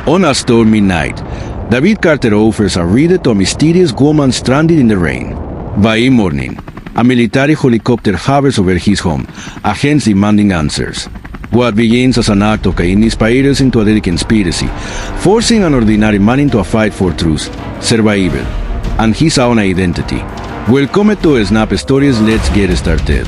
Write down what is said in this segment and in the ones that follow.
On a stormy night, David Carter offers a reader to a mysterious woman stranded in the rain. By morning, a military helicopter hovers over his home, agents demanding answers. What begins as an act of kindness spirals into a deadly conspiracy, forcing an ordinary man into a fight for truth, survival, and his own identity. Welcome to Snap Stories. Let's get started.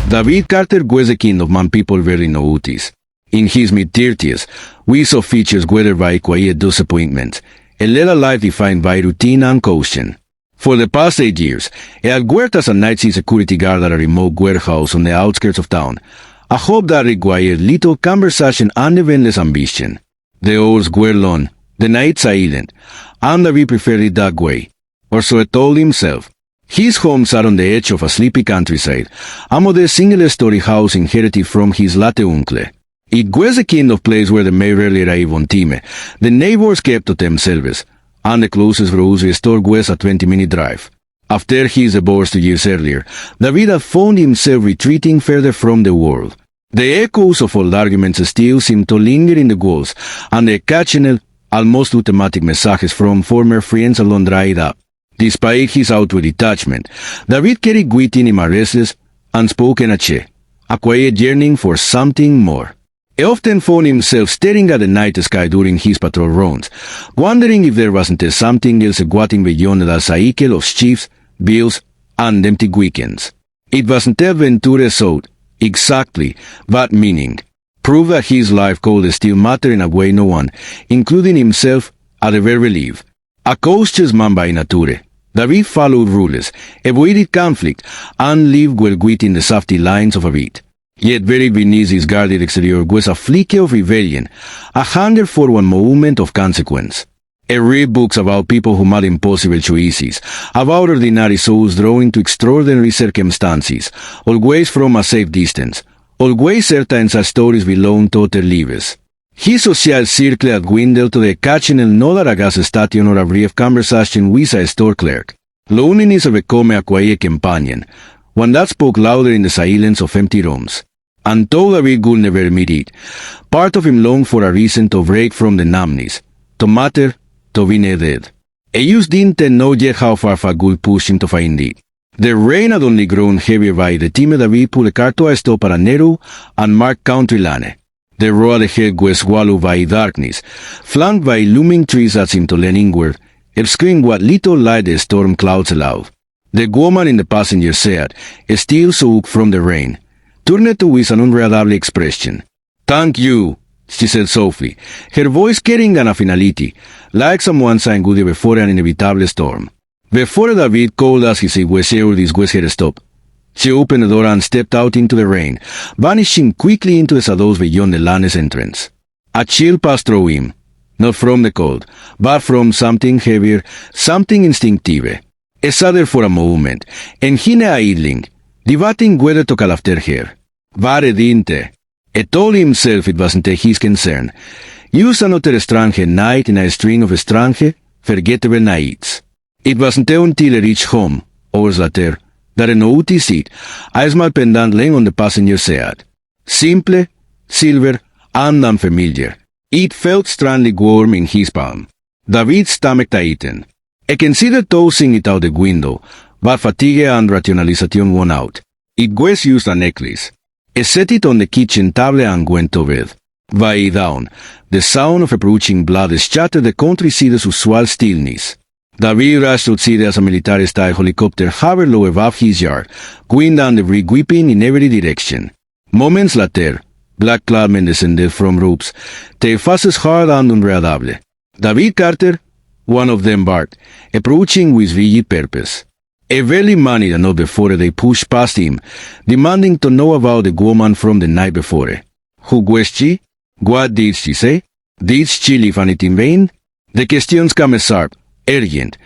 David Carter was a kind of man people rarely notice. In his mid-30s, we saw features weathered by quiet disappointment, and led a life defined by routine and caution. For the past 8 years, he had worked as a night security guard at a remote warehouse on the outskirts of town, a job that required little conversation and eventless ambition. The hours were long, the nights silent, and David preferred it that way, or so he told himself. His home sat on the edge of a sleepy countryside, a modest single-story house inherited from his late uncle. It was the kind of place where the maid rarely arrived on time, the neighbors kept to themselves, and the closest grocery store was a 20-minute drive. After his divorce 2 years earlier, David had found himself retreating further from the world. The echoes of old arguments still seemed to linger in the walls, and the occasional, almost automatic messages from former friends alone dried up. Despite his outward detachment, David carried within him a restless, unspoken ache, a quiet yearning for something more. He often found himself staring at the night sky during his patrol rounds, wondering if there wasn't something else waiting beyond the cycle of shifts, bills, and empty weekends. It wasn't Ventura sought, exactly, that meaning. Prove that his life could still matter in a way no one, including himself, had ever believed. A cautious man by nature, David followed rules, avoided conflict, and lived well within the safety lines of a beat. Yet buried beneath his guarded exterior was a flicker of rebellion, a hunger for one moment of consequence. He read books about people who made impossible choices, about ordinary souls drawn into extraordinary circumstances, always from a safe distance, always certain such stories belonged to their lives. His social circle had dwindled to the occasional nod at a gas station or a brief conversation with a store clerk. Loneliness had become a quiet companion, one that spoke louder in the silence of empty rooms. And though David would never admit it, part of him longed for a reason to break from the numbness, to matter, to be needed. He just didn't know yet how far a good push him to find it. The rain had only grown heavier by the time David pulled the car to a stop at a narrow and marked country lane. The road ahead was swallowed by darkness, flanked by looming trees that seemed to lean inward, obscuring what little light the storm clouds allowed. The woman in the passenger seat, still soaked from the rain, turned to with an unreadable expression. "Thank you," she said softly, her voice carrying an finality, like someone saying goodbye before an inevitable storm. Before David could ask if he was sure this was her stop, she opened the door and stepped out into the rain, vanishing quickly into the shadows beyond the lane's entrance. A chill passed through him, not from the cold, but from something heavier, something instinctive. He sat there for a moment, and he lay idling, debating whether to call after her. But he didn't. He told himself it wasn't his concern. Just another strange night in a string of strange, forgettable nights. It wasn't until he reached home, hours later, that he noticed it, a small pendant laying on the passenger seat. Simple, silver, and unfamiliar. It felt strangely warm in his palm. David's stomach tightened. He considered tossing it out the window, but fatigue and rationalization won out. It was just a necklace. He set it on the kitchen table and went to bed. By dawn, the sound of approaching blood shattered the countryside's usual stillness. David rushed outside as a military-style helicopter hovered low above his yard, wind and debris whipping in every direction. Moments later, black cloudmen descended from roofs, their faces hard and unreadable. David Carter, one of them barked, approaching with vigid purpose. He barely managed enough before they pushed past him, demanding to know about the woman from the night before. Who was she? What did she say? Did she leave anything in vain? The questions came sharp, urgent,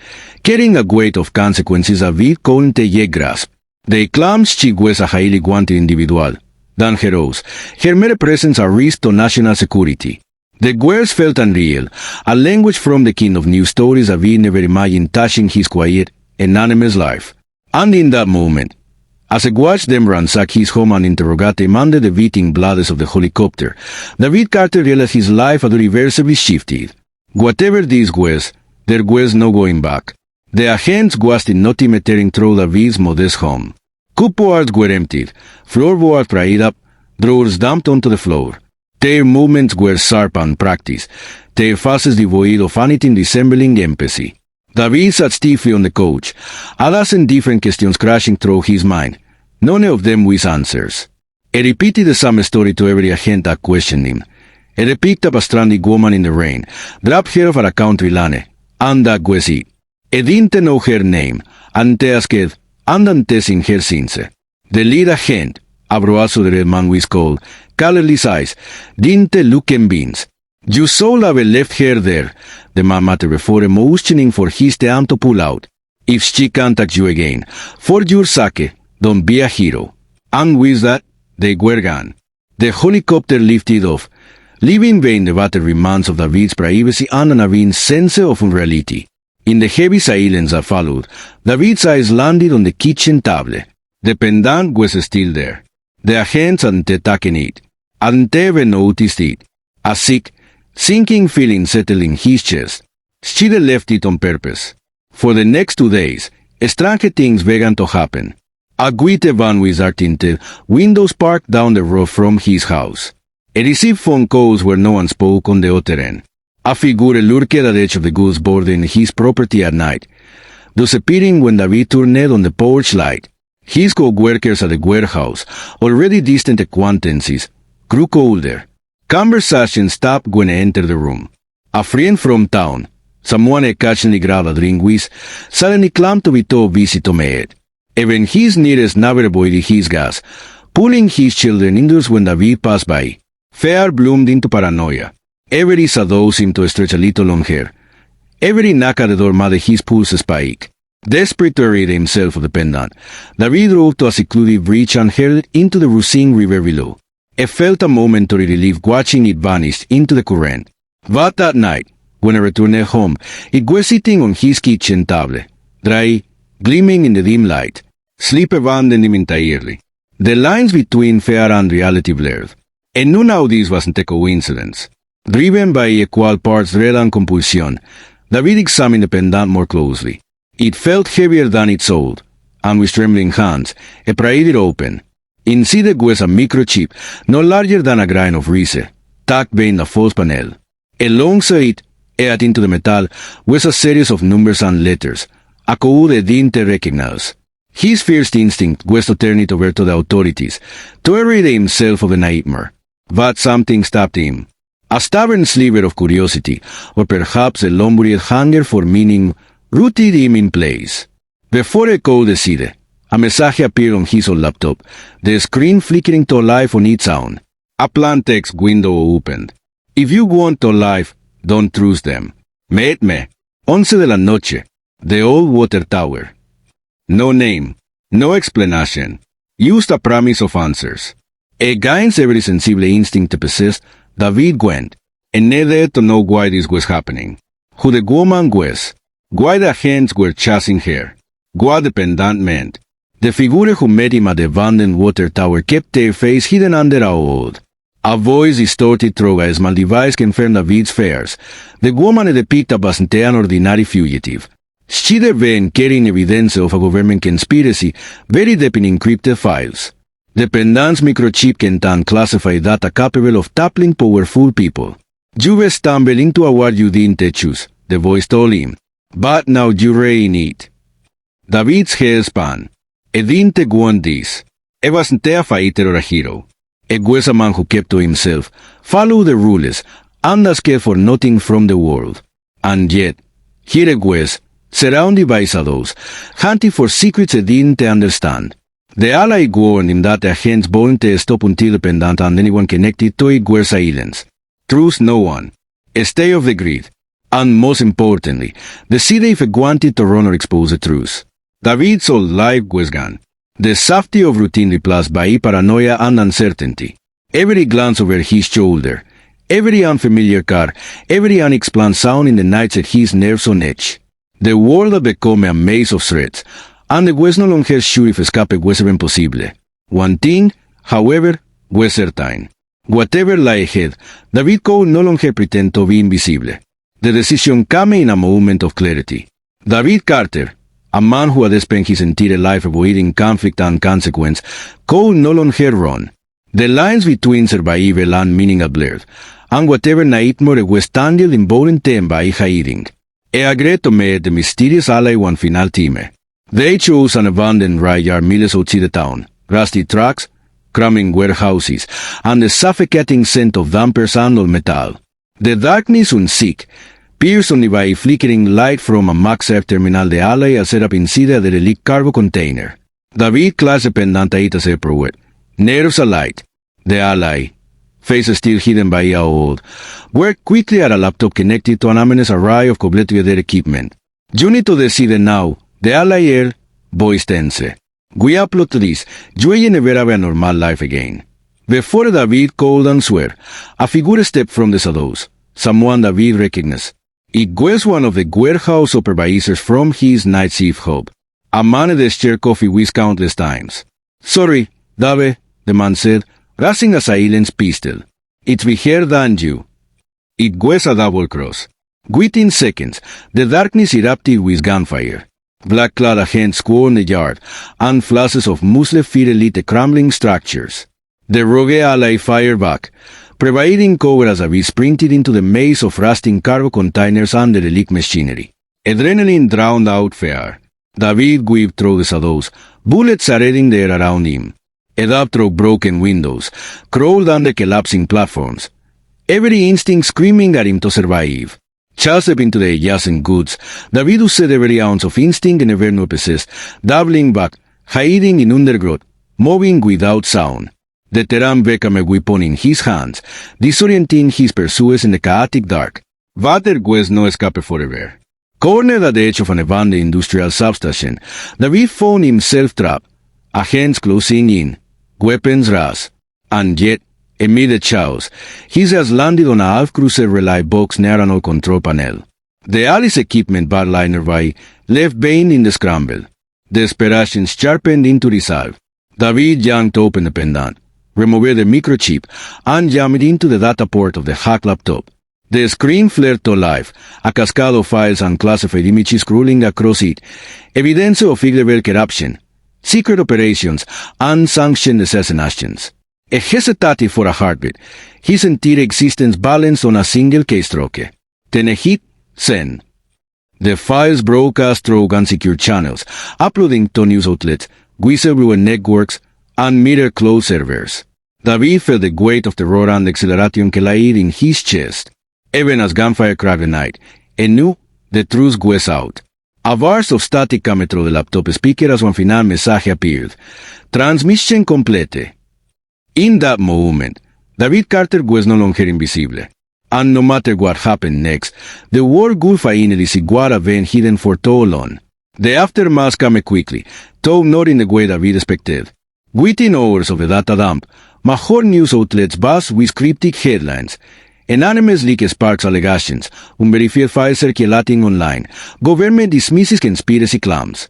carrying a weight of consequences David couldn't yet grasp. They claimed she was a highly wanted individual. Than her oaths, her mere presence a risk to national security. The words felt unreal, a language from the kind of news stories David never imagined touching his quiet, anonymous life. And in that moment, as he watched them ransack his home and interrogate him under the beating bladders of the helicopter, David Carter realized his life had irreversibly shifted. Whatever this was, there was no going back. The agents was not metering through the David's modest home. Cupboards were emptied, floorboards pried up, drawers dumped onto the floor. Their movements were sharp and practiced, their faces devoid of anything resembling empathy. David sat stiffly on the couch, a dozen different questions crashing through his mind, none of them with answers. He repeated the same story to every agent that questioned him. He picked up a stranded woman in the rain, dropped her off at a country lane, and that was it. He didn't know her name, and he asked, and in her since. The lead agent, a broazo the red man was called, colorless eyes, didn't look convinced. You should have left her there, the man muttered before motioning for his team to pull out. If she contacts you again, for your sake, don't be a hero. And with that, they were gone. The helicopter lifted off, leaving behind the battered remains of David's privacy and an avin sense of unreality. In the heavy silence that followed, David's eyes landed on the kitchen table. The pendant was still there. The agents hadn't taken it, hadn't even noticed it. A sick, sinking feeling settled in his chest. She'd left it on purpose. For the next 2 days, strange things began to happen. A white van with tinted windows parked down the road from his house. He received phone calls where no one spoke on the other end. A figure lurked at the edge of the goods border in his property at night, disappearing when David turned on the porch light. His co-workers at the warehouse, already distant acquaintances, grew colder. Conversation stopped when he entered the room. A friend from town, someone he occasionally grabbed a drink with, suddenly claimed to be too busy to meet. Even his nearest neighbor avoided his gas, pulling his children indoors when David passed by. Fear bloomed into paranoia. Every shadow seemed to stretch a little longer. Every knock at the door made his pulse spike. Desperate to rid himself of the pendant, David drove to a secluded bridge and headed into the rushing river below. He felt a momentary relief watching it vanish into the current. But that night, when he returned home, it was sitting on his kitchen table, dry, gleaming in the dim light. Sleep abandoned him entirely. The lines between fear and reality blurred. And knew now this wasn't a coincidence. Driven by equal parts dread and compulsion, David examined the pendant more closely. It felt heavier than it sold, and with trembling hands, he pried it open. Inside it was a microchip, no larger than a grain of rice, tucked behind a false panel. Alongside it, etched into the metal, was a series of numbers and letters, a code he didn't recognize. His first instinct was to turn it over to the authorities, to rid himself of the nightmare. But something stopped him. A stubborn sliver of curiosity, or perhaps a lumbered hunger for meaning, rooted him in place. Before he could decide, a message appeared on his old laptop, the screen flickering to life on its own. A plain text window opened. If you want to life, don't trust them. Meet me. 11 de la noche. The old water tower. No name. No explanation. Used a promise of answers. Against every sensible instinct to possess, David went, and needed to know why this was happening. Who the woman was. Why the agents were chasing her. What the pendant meant. The figure who met him at the abandoned water tower kept their face hidden under a hood. A voice distorted through a small device confirmed David's fears. The woman had picked up wasn't an ordinary fugitive. She'd been carrying evidence of a government conspiracy buried deep in encrypted files. The pendant's microchip contained classified data capable of toppling powerful people. You stumbled into a war you didn't choose, the voice told him. But now you're in it. David's head spun. He didn't want this. He wasn't a fighter or a hero. He was a man who kept to himself, followed the rules, and asked for nothing from the world. And yet, here he was, surrounded by shadows, hunting for secrets he didn't understand. The ally warned him that the agents wouldn't stop until the pendant and anyone connected to it were silent. Trust no one. Stay off the grid. And most importantly, decide if he wanted to run or expose the truth. David's old life was gone. The safety of routine replaced by paranoia and uncertainty. Every glance over his shoulder, every unfamiliar car, every unexplained sound in the night set his nerves on edge. The world had become a maze of threats, and he was no longer sure if escape was even possible. One thing, however, was certain. Whatever lay ahead, David could no longer pretend to be invisible. The decision came in a moment of clarity. David Carter, a man who had spent his entire life avoiding conflict and consequence, could no longer run. The lines between survival and meaning had blurred, and whatever nightmare was tangled in both them by hiding. E agreed to meet the mysterious ally one final time. They chose an abandoned riot yard miles outside the town, rusty trucks, crumbling warehouses, and the suffocating scent of dampers and old metal. The darkness unsick, pierced only by a flickering light from a MaxF terminal de ally set up inside the relic cargo container. David clasped pendant ita separate, nerves alight. The ally, face still hidden by a old, worked quickly at a laptop connected to an ominous array of cobbled together equipment. You need to decide now, the ally air, voice tense. We upload this, you never have a normal life again. Before David called and swear, a figure stepped from the shadows, someone David recognized. It was one of the warehouse supervisors from his night shift hub. A man had shared coffee with countless times. Sorry, Dave, the man said, raising a silenced pistol. It's bigger than you. It was a double cross. Within seconds, the darkness erupted with gunfire. Black-clad agents swarmed the yard, and flashes of muslin feet lit the crumbling structures. The rogue ally fired back, providing cover as David sprinted into the maze of rusting cargo containers and the relic machinery. Adrenaline drowned out fear. David weaved through the shadows, bullets arraying the air around him. A dab through broken windows, crawled down the collapsing platforms. Every instinct screaming at him to survive. Chased into the adjacent goods, David used every ounce of instinct and ever no possessed, doubling back, hiding in undergrowth, moving without sound. The Terran became a weapon in his hands, disorienting his pursuers in the chaotic dark. But there was no escape forever. Cornered at the edge of an abandoned industrial substation, David found himself trapped, agents closing in, weapons raised, and yet, amid the chaos, he has landed on a half-cruiser relay box near an old control panel. The Alice equipment bar liner by left behind in the scramble. Desperation sharpened into resolve. David yanked open the pendant, removed the microchip, and jammed into the data port of the hacked laptop. The screen flared to life, a cascade of files and classified images crawling across it, evidence of illegal corruption, secret operations, and sanctioned assassinations. He hesitated for a heartbeat, his entire existence balanced on a single keystroke. Then a hit, send. The files broadcast through unsecure channels, uploading to news outlets, whistleblower networks, and mirror-closed servers. David felt the weight of the roar and acceleration collide in his chest. Even as gunfire cracked the night, he knew the truth was out. A burst of static came through the laptop speaker as one final message appeared. Transmission complete. In that moment, David Carter was no longer invisible. And no matter what happened next, the world would finally see what had been hidden for too long. The aftermath came quickly, though not in the way David expected. Within hours of the data dump, major news outlets buzzed with cryptic headlines. Anonymous leak sparks allegations, unverified files circulating online, government dismisses conspiracy claims.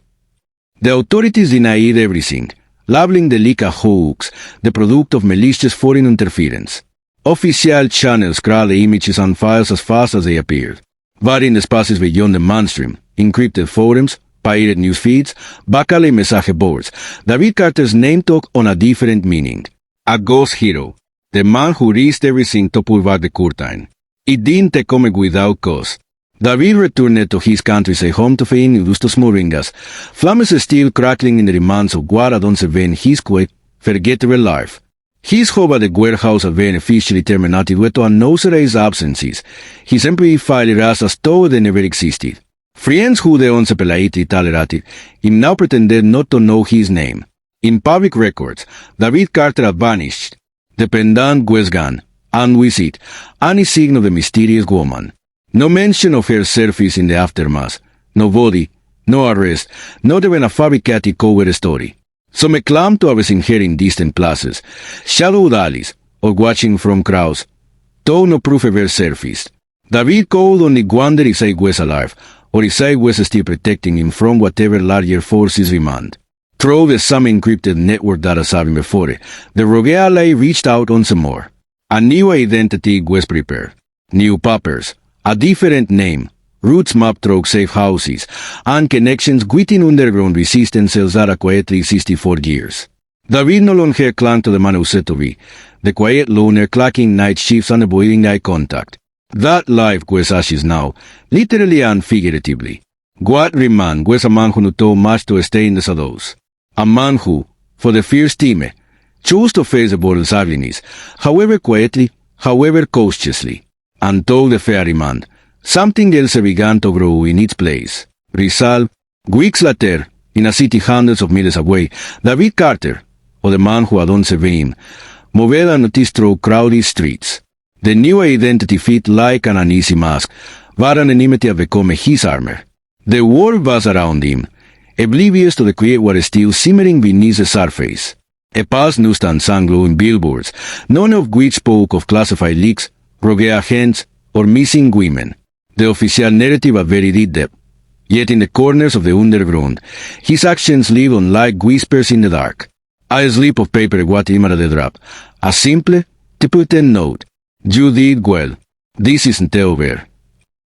The authorities denied everything, labeling the leak a hoax, the product of malicious foreign interference. Official channels crawled the images and files as fast as they appeared. But in the spaces beyond the mainstream, encrypted forums, pirated news feeds, backalley message boards, David Carter's name took on a different meaning. A ghost hero. The man who risked everything to pull back the curtain. It didn't come without cause. David returned to his country's home to find Augustus Moringas, flames still crackling in the remains of what had once been his quick, forgettable life. His job at the warehouse had been officially terminated due to unauthorized absences. His employee file erased as though they never existed. Friends who the once politely tolerated him now pretended not to know his name. In public records, David Carter had vanished. The pendant was gone, and with it, any sign of the mysterious woman. No mention of her surface in the aftermath. No body, no arrest, not even a fabricated cover story. Some claimed to have seen her in distant places, shadowed alleys, or watching from crowds, though no proof ever surfaced. David could only wonder if I was alive, or if I was still protecting him from whatever larger forces demand. Through the some encrypted network data saving before, the rogue ally reached out once more. A new identity was prepared. New papers, A different name, routes map through safe houses, and connections within underground resistance cells quietly 64 years. David no longer clung to the man who said to be, the quiet loner clacking night shifts and avoiding eye contact. That life was ashes now, literally and figuratively. What remained was a man who knew too much to stay in the shadows. A man who, for the first time, chose to face the world's ugliness, however quietly, however cautiously. And told the ferryman, something else began to grow in its place. Resolve, weeks later, in a city hundreds of miles away, David Carter, or the man who had once been, moved unnoticed through crowded streets. The new identity fit like an uneasy mask, but anonymity had become his armor. The world was around him, oblivious to the quiet what still simmering beneath the surface. A past newsstand sang glowing billboards, none of which spoke of classified leaks, rogue agents, or missing women. The official narrative had very deep depth. Yet in the corners of the underground, his actions lived on like whispers in the dark. A slip of paper what him at the drop. A simple, typewritten note. You did well. This isn't over.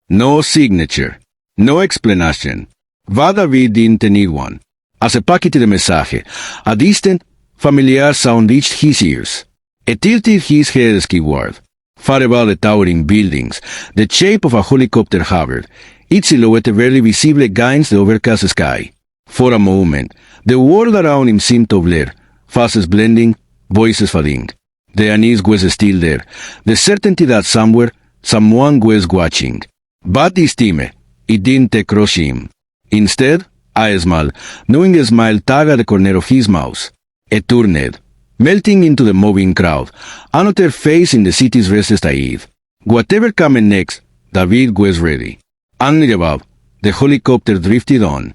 No signature. No explanation. But David didn't need one. As a paquete de mensaje, a distant, familiar sound reached his ears. It tilted his head skyward. Far above the towering buildings, the shape of a helicopter hovered, its silhouette barely visible against the overcast sky. For a moment, the world around him seemed to blur, faces blending, voices fading. The unease was still there, the certainty that somewhere, someone was watching. But this time, it didn't crush him. Instead, a smile, knowing a smile tugged at the corner of his mouth. It turned, melting into the moving crowd, another face in the city's restless tide. Whatever came next, David was ready. And above, the helicopter drifted on.